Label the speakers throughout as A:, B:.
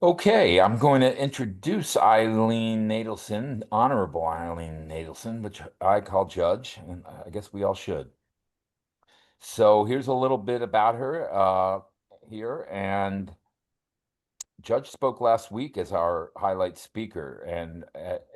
A: Okay, I'm going to introduce Eileen Nadelson, Honorable Eileen Nadelson, which I call Judge, and I guess we all should. So here's a little bit about her here. And Judge spoke last week as our highlight speaker, and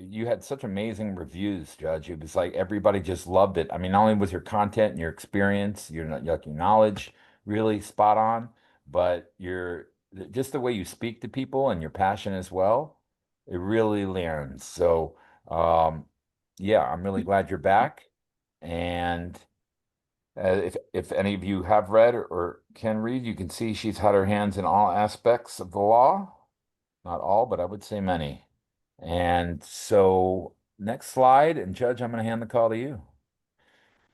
A: you had such amazing reviews, Judge. It was like everybody just loved it. I mean, not only was your content and your experience, your knowledge really spot on, but your just the way you speak to people and your passion as well, it really lands. So, um, yeah, I'm really glad you're back. And if any of you have read or can read, you can see she's had her hands in all aspects of the law. Not all, but I would say many. And so, next slide, and Judge, I'm going to hand the call to you.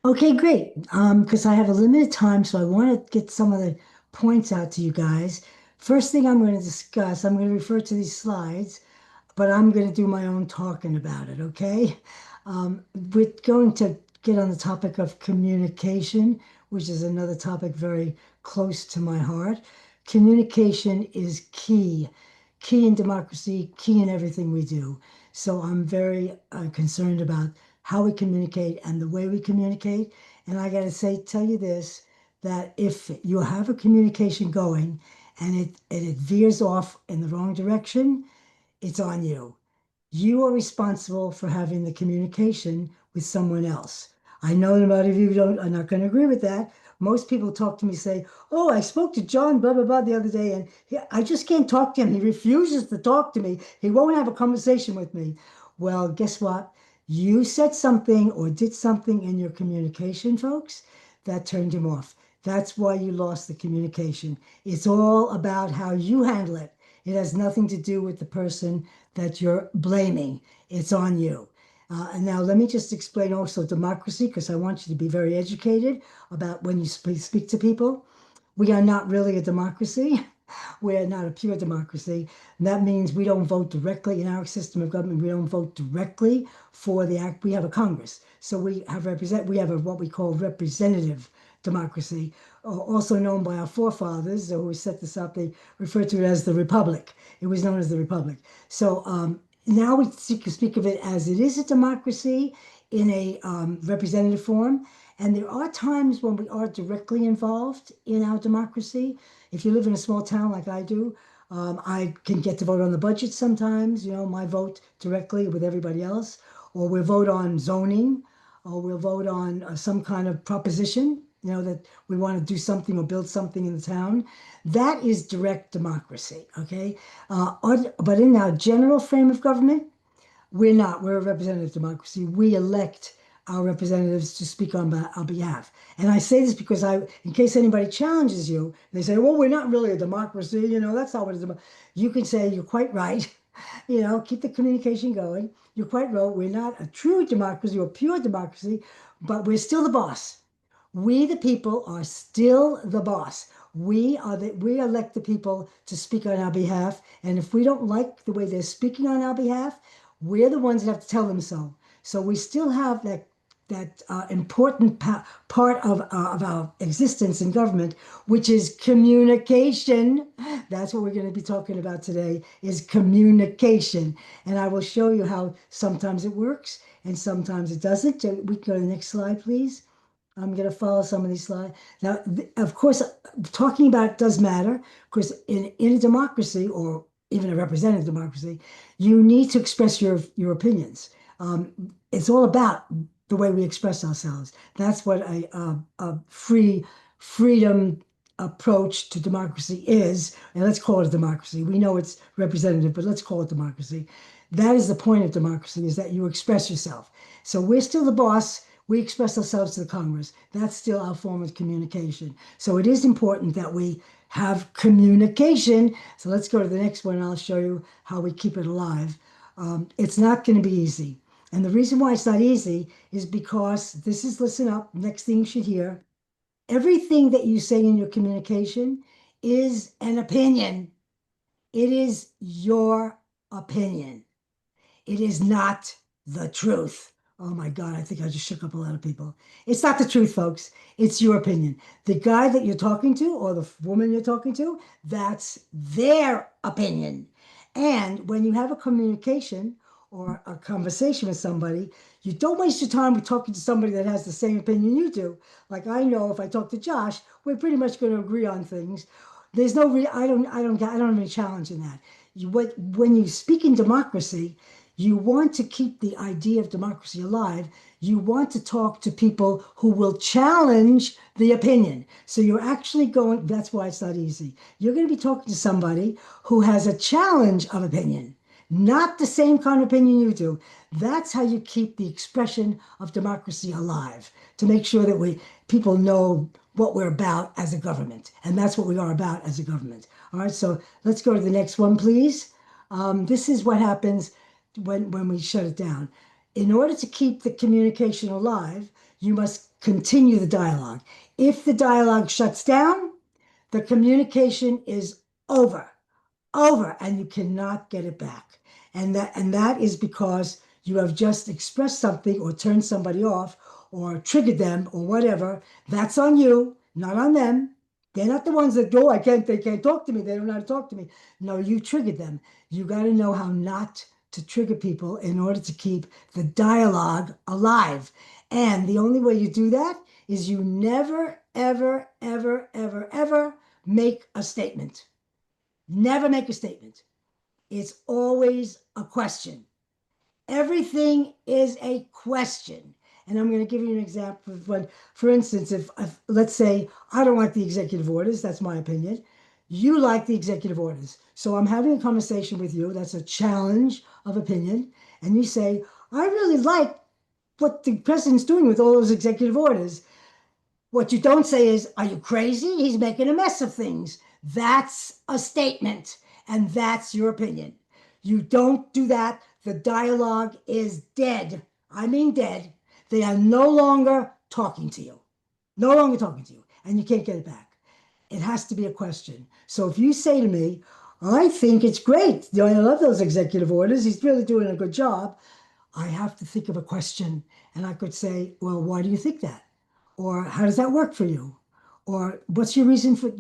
B: Okay, great. Because I have a limited time, so I want to get some of the points out to you guys. First thing I'm going to discuss, I'm going to refer to these slides, but I'm going to do my own talking about it, okay? We're going to get on the topic of communication, which is another topic very close to my heart. Communication is key, key in democracy, key in everything we do. So I'm very concerned about how we communicate and the way we communicate. And I got to say, tell you this, that if you have a communication going and it veers off in the wrong direction, it's on you. You are responsible for having the communication with someone else. I know that a lot of you don't are not going to agree with that. Most people talk to me say, "Oh, I spoke to John blah blah blah the other day, and I just can't talk to him. He refuses to talk to me. He won't have a conversation with me." Well, guess what? You said something or did something in your communication, folks, that turned him off. That's why you lost the communication. It's all about how you handle it. It has nothing to do with the person that you're blaming. It's on you. And now let me just explain also democracy, because I want you to be very educated about when you speak to people. We are not really a democracy. We're not a pure democracy. And that means we don't vote directly in our system of government. We don't vote directly for the act. We have a Congress. So we have what we call representative democracy, also known by our forefathers who set this up. They referred to it as the Republic. It was known as the Republic. So now we speak of it as it is a democracy in a representative form. And there are times when we are directly involved in our democracy. If you live in a small town like I do, I can get to vote on the budget sometimes, my vote directly with everybody else, or we'll vote on zoning, or we'll vote on some kind of proposition, that we want to do something or build something in the town. That is direct democracy, okay? But in our general frame of government, we're not. We're a representative democracy. We elect our representatives to speak on our behalf. And I say this because in case anybody challenges you, they say, well, we're not really a democracy. That's not what it's about. You can say, you're quite right. Keep the communication going. You're quite right. We're not a true democracy or pure democracy, but we're still the boss. We, the people, are still the boss. We elect the people to speak on our behalf. And if we don't like the way they're speaking on our behalf, we're the ones that have to tell them so. So we still have that important part of our existence in government, which is communication. That's what we're going to be talking about today, is communication. And I will show you how sometimes it works and sometimes it doesn't. We can go to the next slide, please. I'm going to follow some of these slides. Now, of course, talking about it does matter, because in a democracy, or even a representative democracy, you need to express your opinions. It's all about the way we express ourselves. That's what a freedom approach to democracy is. And let's call it a democracy. We know it's representative, but let's call it democracy. That is the point of democracy, is that you express yourself. So we're still the boss. We express ourselves to the Congress. That's still our form of communication. So it is important that we have communication. So let's go to the next one. And I'll show you how we keep it alive. It's not going to be easy. And the reason why it's not easy is because listen up, next thing you should hear. Everything that you say in your communication is an opinion. It is your opinion. It is not the truth. Oh my God, I think I just shook up a lot of people. It's not the truth, folks. It's your opinion. The guy that you're talking to or the woman you're talking to, that's their opinion. And when you have a communication or a conversation with somebody, you don't waste your time with talking to somebody that has the same opinion you do. Like I know if I talk to Josh, we're pretty much going to agree on things. There's no re I don't have any challenge in that. When you speak in democracy, you want to keep the idea of democracy alive. You want to talk to people who will challenge the opinion. So you're actually going, that's why it's not easy. You're going to be talking to somebody who has a challenge of opinion, not the same kind of opinion you do. That's how you keep the expression of democracy alive, to make sure that people know what we're about as a government. And that's what we are about as a government. All right, so let's go to the next one, please. This is what happens when we shut it down. In order to keep the communication alive, you must continue the dialogue. If the dialogue shuts down, the communication is over, and you cannot get it back. And that is because you have just expressed something or turned somebody off or triggered them or whatever. That's on you, not on them. They're not the ones that go, they can't talk to me. They don't know how to talk to me. No, you triggered them. You got to know how not to trigger people in order to keep the dialogue alive. And the only way you do that is you never, ever, ever, ever, ever make a statement. Never make a statement. It's always a question. Everything is a question. And I'm going to give you an example of what, for instance, if let's say I don't like the executive orders, that's my opinion. You like the executive orders. So I'm having a conversation with you. That's a challenge of opinion. And you say, I really like what the president's doing with all those executive orders. What you don't say is, are you crazy? He's making a mess of things. That's a statement, and that's your opinion. You don't do that. The dialogue is dead. I mean, dead. They are no longer talking to you. No longer talking to you, and you can't get it back. It has to be a question. So if you say to me, I think it's great. I love those executive orders. He's really doing a good job. I have to think of a question. And I could say, well, why do you think that? Or how does that work for you? Or what's your reason for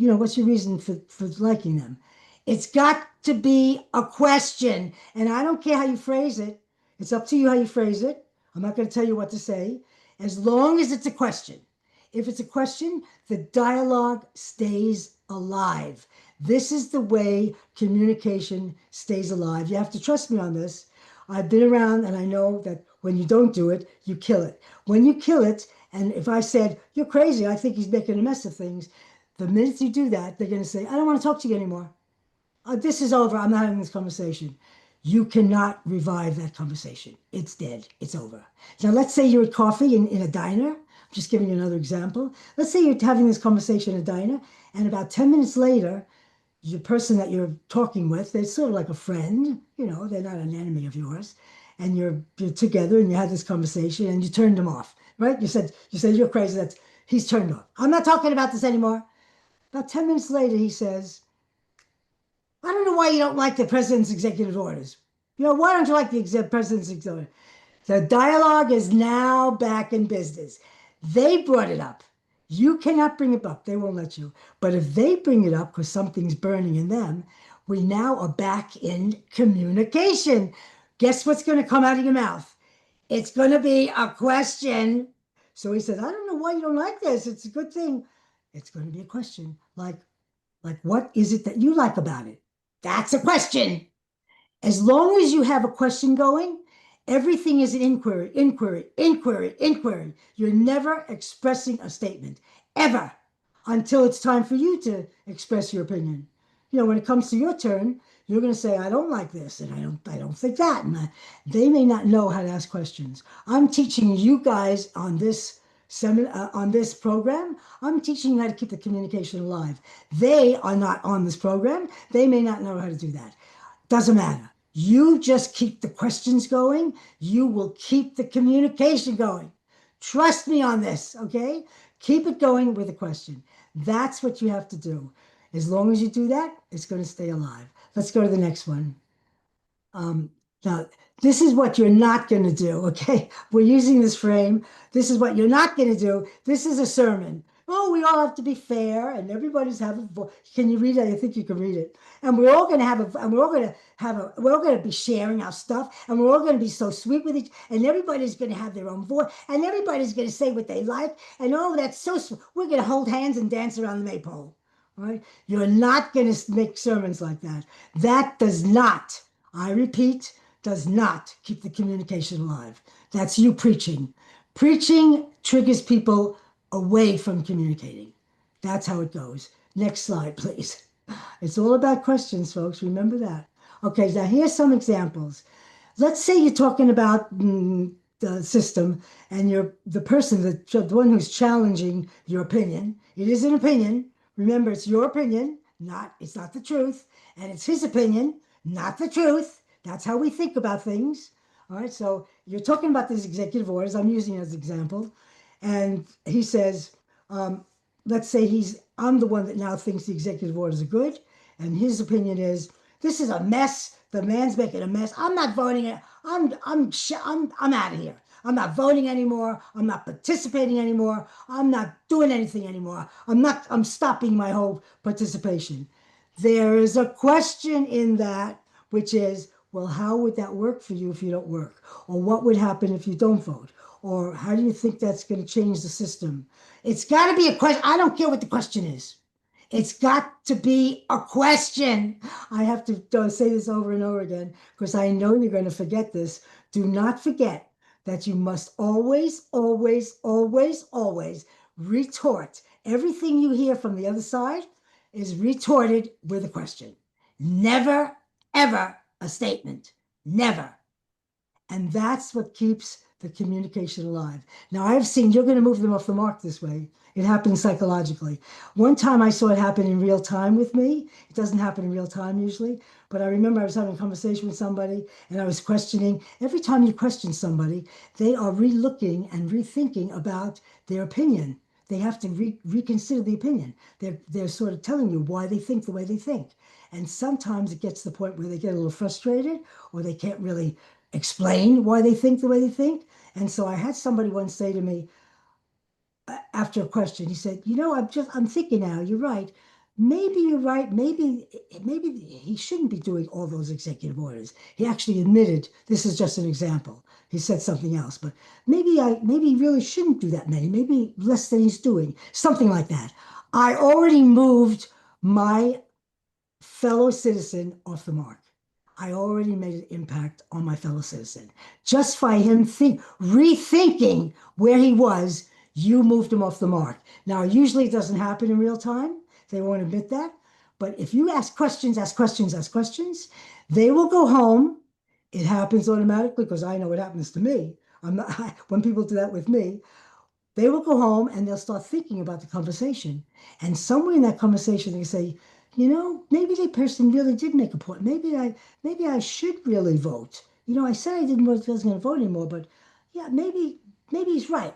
B: liking them? It's got to be a question. And I don't care how you phrase it. It's up to you how you phrase it. I'm not going to tell you what to say, as long as it's a question. If it's a question, the dialogue stays alive. This is the way communication stays alive. You have to trust me on this. I've been around and I know that when you don't do it, you kill it. When you kill it, and if I said, you're crazy, I think he's making a mess of things, the minute you do that, they're going to say, I don't want to talk to you anymore. This is over. I'm not having this conversation. You cannot revive that conversation. It's dead. It's over. Now, let's say you're at coffee in a diner. I'm just giving you another example. Let's say you're having this conversation in a diner, and about 10 minutes later, the person that you're talking with, they're sort of like a friend, they're not an enemy of yours. And you're together and you had this conversation and you turned him off, right? You said you're crazy. He's turned off. I'm not talking about this anymore. About 10 minutes later, he says, I don't know why you don't like the president's executive orders. Why don't you like the president's executive orders? The dialogue is now back in business. They brought it up. You cannot bring it up. They won't let you. But if they bring it up because something's burning in them, we now are back in communication. Guess what's going to come out of your mouth? It's going to be a question. So he said, I don't know why you don't like this. It's a good thing. It's going to be a question. Like what is it that you like about it? That's a question. As long as you have a question going, everything is an inquiry, inquiry, inquiry, inquiry. You're never expressing a statement, ever, until it's time for you to express your opinion. When it comes to your turn, you're going to say, I don't like this, and I don't think that. And they may not know how to ask questions. I'm teaching you guys on this seminar, on this program. I'm teaching you how to keep the communication alive. They are not on this program. They may not know how to do that. Doesn't matter. You just keep the questions going. You will keep the communication going. Trust me on this, okay? Keep it going with a question. That's what you have to do. As long as you do that, it's going to stay alive. Let's go to the next one. Um, Now, this is what you're not going to do, okay? We're using this frame. This is what you're not going to do. This is a sermon. Oh, we all have to be fair, and everybody's have a voice. Can you read it? I think you can read it. And we're all going to have a, and we're all going to have a, we're all going to be sharing our stuff, and we're all going to be so sweet with each, and everybody's going to have their own voice, and everybody's going to say what they like, and oh, that's so sweet. We're going to hold hands and dance around the maypole, right? You're not going to make sermons like that. That does not, I repeat, does not keep the communication alive. That's you preaching. Preaching triggers people away from communicating. That's how it goes. Next slide, please. It's all about questions, folks. Remember that. Okay, now here's some examples. Let's say you're talking about the system and you're the person, the one who's challenging your opinion. It is an opinion. Remember, it's your opinion, it's not the truth. And it's his opinion, not the truth. That's how we think about things. All right, so you're talking about these executive orders. I'm using it as an example. And he says, um, let's say I'm the one that now thinks the executive orders are good. And his opinion is, this is a mess. The man's making a mess. I'm not voting it. I'm out of here. I'm not voting anymore. I'm not participating anymore. I'm not doing anything anymore. I'm stopping my whole participation. There is a question in that, which is, well, how would that work for you if you don't work? Or what would happen if you don't vote? Or how do you think that's going to change the system? It's got to be a question. I don't care what the question is. It's got to be a question. I have to say this over and over again because I know you're going to forget this. Do not forget that you must always, always, always, always retort. Everything you hear from the other side is retorted with a question. Never, ever a statement. Never. And that's what keeps the communication alive. Now, I've seen you're going to move them off the mark this way. It happens psychologically. One time I saw it happen in real time with me. It doesn't happen in real time usually, but I remember I was having a conversation with somebody and I was questioning. Every time you question somebody, they are re-looking and rethinking about their opinion. They have to reconsider the opinion. They're sort of telling you why they think the way they think. And sometimes it gets to the point where they get a little frustrated or they can't really explain why they think the way they think. And so I had somebody once say to me after a question, he said, I'm thinking now, you're right. Maybe you're right. Maybe he shouldn't be doing all those executive orders. He actually admitted this is just an example. He said something else, but maybe he really shouldn't do that many, maybe less than he's doing, something like that. I already moved my fellow citizen off the mark. I already made an impact on my fellow citizen. Just by him rethinking where he was, you moved him off the mark. Now, usually it doesn't happen in real time. They won't admit that. But if you ask questions, ask questions, ask questions, they will go home. It happens automatically because I know what happens to me. I'm not, when people do that with me, they will go home and they'll start thinking about the conversation. And somewhere in that conversation, they say, maybe the person really did make a point. Maybe I should really vote. I said I didn't wasn't going to vote anymore, but yeah, maybe he's right.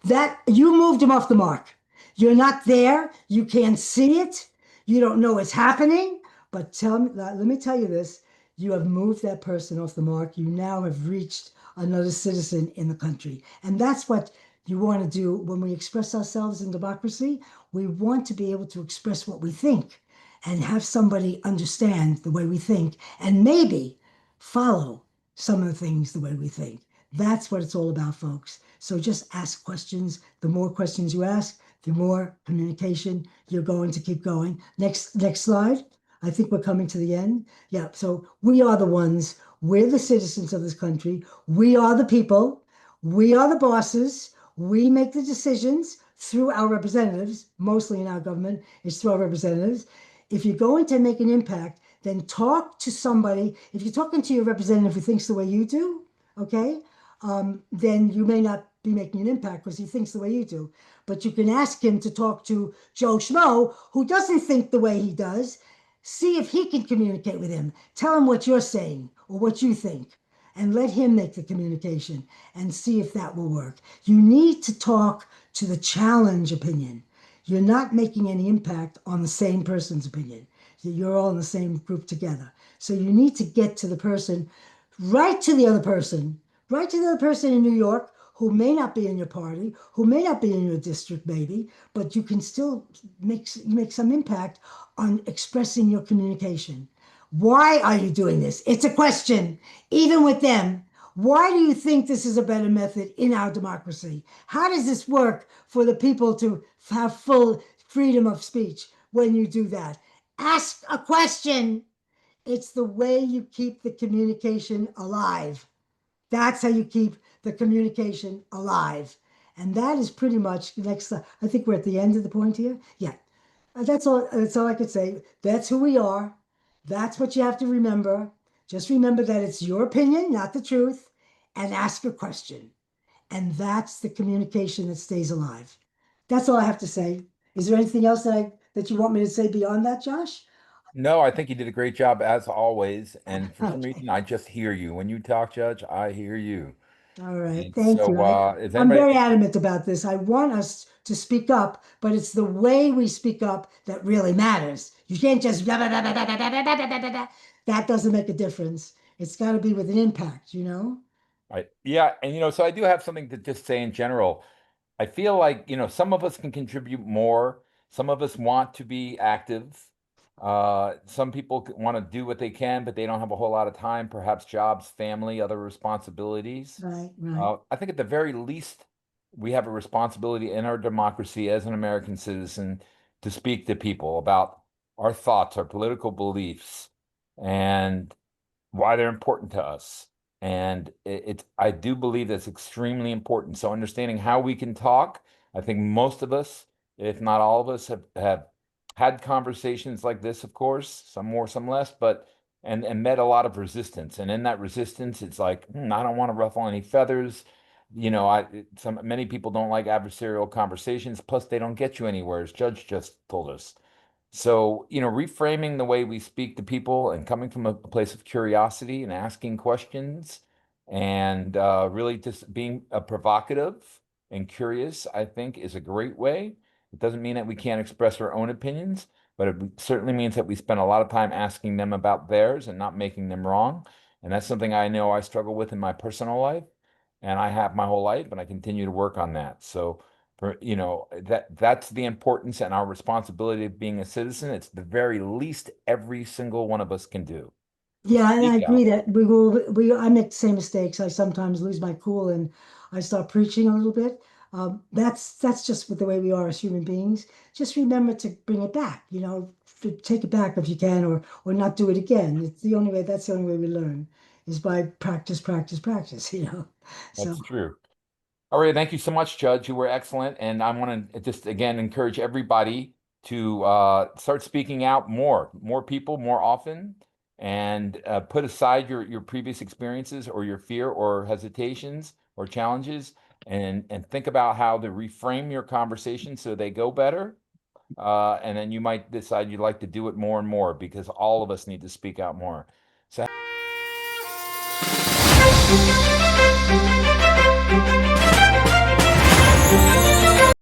B: That you moved him off the mark. You're not there. You can't see it. You don't know what's happening. But let me tell you this: you have moved that person off the mark. You now have reached another citizen in the country, and that's what you want to do when we express ourselves in democracy. We want to be able to express what we think and have somebody understand the way we think and maybe follow some of the things the way we think. That's what it's all about, folks. So just ask questions. The more questions you ask, the more communication you're going to keep going. Next slide. I think we're coming to the end. Yeah, so we are the ones, we're the citizens of this country. We are the people. We are the bosses. We make the decisions through our representatives, mostly in our government, it's through our representatives. If you're going to make an impact, then talk to somebody. If you're talking to your representative who thinks the way you do, okay, then you may not be making an impact because he thinks the way you do. But you can ask him to talk to Joe Schmo, who doesn't think the way he does. See if he can communicate with him. Tell him what you're saying or what you think, and let him make the communication and see if that will work. You need to talk to the challenge opinion. You're not making any impact on the same person's opinion. You're all in the same group together. So you need to get to the person, right to the other person, right to the other person in New York who may not be in your party, who may not be in your district, maybe, but you can still make some impact on expressing your communication. Why are you doing this? It's a question, even with them. Why do you think this is a better method in our democracy? How does this work for the people to have full freedom of speech when you do that? Ask a question. It's the way you keep the communication alive. That's how you keep the communication alive. And that is pretty much next. I think we're at the end of the point here. Yeah. That's all. That's all I could say. That's who we are. That's what you have to remember. Just remember that it's your opinion, not the truth, and ask a question. And that's the communication that stays alive. That's all I have to say. Is there anything else that you want me to say beyond that, Josh?
A: No, I think you did a great job as always. And for some
B: Okay.
A: reason, I just hear you. When you talk, Judge, I hear you.
B: All right.
A: And
B: Thank you.
A: so, if
B: I'm
A: anybody,
B: very adamant about this. I want us to speak up, but it's the way we speak up that really matters. You can't just blah, blah, blah, blah, blah, blah, blah, blah, blah, blah, blah. That doesn't make a difference. It's got to be with an impact, you know?
A: yeah, and so I do have something to just say in general. I feel like, some of us can contribute more. Some of us want to be active. Some people want to do what they can, but they don't have a whole lot of time, perhaps jobs, family, other responsibilities.
B: Right, right.
A: I think at the very least, we have a responsibility in our democracy as an American citizen to speak to people about our thoughts, our political beliefs, and why they're important to us. And I do believe that's extremely important. So understanding how we can talk, I think most of us, if not all of us, have had conversations like this, of course, some more, some less, but and met a lot of resistance. And in that resistance, it's like, I don't want to ruffle any feathers. Many people don't like adversarial conversations, plus they don't get you anywhere, as Judge just told us. So, reframing the way we speak to people and coming from a place of curiosity and asking questions and really just being provocative and curious, I think is a great way. It doesn't mean that we can't express our own opinions, but it certainly means that we spend a lot of time asking them about theirs and not making them wrong. And that's something I know I struggle with in my personal life, and I have my whole life, and I continue to work on that. So, that's the importance and our responsibility of being a citizen. It's the very least every single one of us can do.
B: Yeah, and I
A: Speak
B: agree
A: out.
B: that I make the same mistakes. I sometimes lose my cool and I start preaching a little bit. That's just with the way we are as human beings. Just remember to bring it back, take it back if you can, or not do it again. It's the only way. That's the only way we learn is by practice, practice, practice. So
A: That's true. All right, thank you so much, Judge. You were excellent, and I want to just again encourage everybody to start speaking out more people, more often, and put aside your previous experiences or your fear or hesitations or challenges, and think about how to reframe your conversation so they go better. And then you might decide you'd like to do it more and more because all of us need to speak out more. So